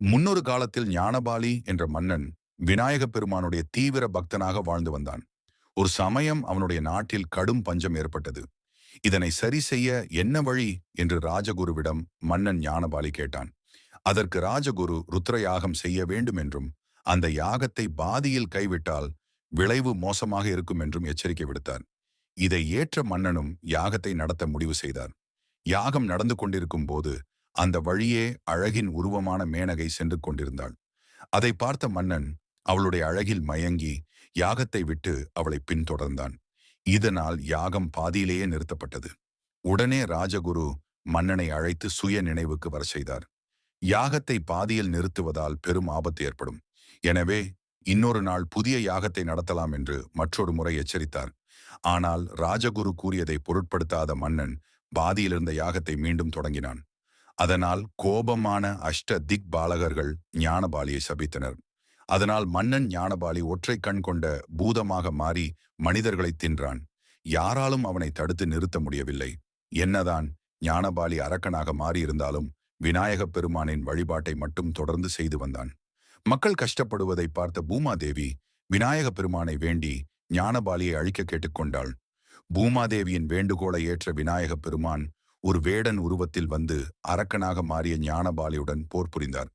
முன்னொரு காலத்தில் ஞானபாலி என்ற மன்னன் விநாயகப் பெருமானுடைய தீவிர பக்தனாக வாழ்ந்து வந்தான். ஒரு சமயம் அவனுடைய நாட்டில் கடும் பஞ்சம் ஏற்பட்டது. இதனை சரி செய்ய என்ன வழி என்று ராஜகுருவிடம் மன்னன் ஞானபாலி கேட்டான். அதற்கு ராஜகுரு ருத்ர யாகம் செய்ய வேண்டும் என்றும், அந்த யாகத்தை பாதியில் கைவிட்டால் விளைவு மோசமாக இருக்கும் என்றும் எச்சரிக்கை விடுத்தார். இதை ஏற்ற மன்னனும் யாகத்தை நடத்த முடிவு செய்தார். யாகம் நடந்து கொண்டிருக்கும் போது அந்த வழியே அழகின் உருவமான மேனகை சென்று கொண்டிருந்தாள். அதை பார்த்த மன்னன் அவளுடைய அழகில் மயங்கி யாகத்தை விட்டு அவளை பின்தொடர்ந்தான். இதனால் யாகம் பாதியிலேயே நிறுத்தப்பட்டது. உடனே ராஜகுரு மன்னனை அழைத்து சுய நினைவுக்கு வர செய்தார். யாகத்தை பாதியில் நிறுத்துவதால் பெரும் ஆபத்து ஏற்படும். எனவே இன்னொரு நாள் புதிய யாகத்தை நடத்தலாம் என்று மற்றொரு முறை எச்சரித்தார். ஆனால் ராஜகுரு கூறியதை பொருட்படுத்தாத மன்னன் பாதியில் இருந்த யாகத்தை மீண்டும் தொடங்கினான். அதனால் கோபமான அஷ்ட திக் பாலகர்கள் ஞானபாலியை சபித்தனர். அதனால் மன்னன் ஞானபாலி ஒற்றை கண் கொண்ட பூதமாக மாறி மனிதர்களை தின்றான். யாராலும் அவனை தடுத்து நிறுத்த முடியவில்லை. என்னதான் ஞானபாலி அரக்கனாக மாறியிருந்தாலும் விநாயகப் பெருமானின் வழிபாட்டை மட்டும் தொடர்ந்து செய்து வந்தான். மக்கள் கஷ்டப்படுவதை பார்த்த பூமாதேவி விநாயகப் பெருமானை வேண்டி ஞானபாலியை அழிக்க கேட்டுக்கொண்டாள். பூமாதேவியின் வேண்டுகோளை ஏற்ற விநாயகப் பெருமான் ஒரு வேடன் உருவத்தில் வந்து அரக்கனாக மாறிய ஞானபாலியுடன் போர் புரிந்தார்.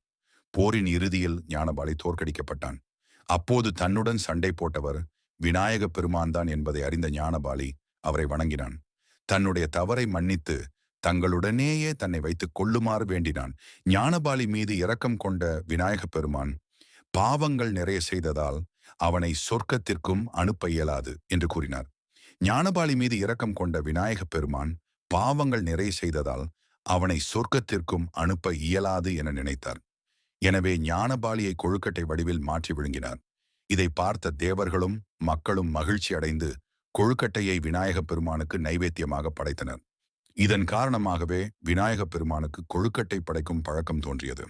போரின் இறுதியில் ஞானபாலி தோற்கடிக்கப்பட்டான். அப்போது தன்னுடன் சண்டை போட்டவர் விநாயகப் பெருமான் தான் என்பதை அறிந்த ஞானபாலி அவரை வணங்கினான். தன்னுடைய தவறை மன்னித்து தங்களுடனேயே தன்னை வைத்துக் கொள்ளுமாறு வேண்டினான். ஞானபாலி மீது இரக்கம் கொண்ட விநாயகப் பெருமான் பாவங்கள் நிறைய செய்ததால் அவனை சொர்க்கத்திற்கும் அனுப்ப இயலாது என்று கூறினார். ஞானபாலி மீது இரக்கம் கொண்ட விநாயகப் பெருமான் பாவங்கள் நிறைய செய்ததால் அவனை சொர்க்கத்திற்கும் அனுப்ப இயலாது என நினைத்தார். எனவே ஞானபாலியை கொழுக்கட்டை வடிவில் மாற்றி விழுங்கினார். இதை பார்த்த தேவர்களும் மக்களும் மகிழ்ச்சி அடைந்து கொழுக்கட்டையை விநாயகப் பெருமானுக்கு நைவேத்தியமாக படைத்தனர். இதன் காரணமாகவே விநாயகப் பெருமானுக்கு கொழுக்கட்டை படைக்கும் பழக்கம் தோன்றியது.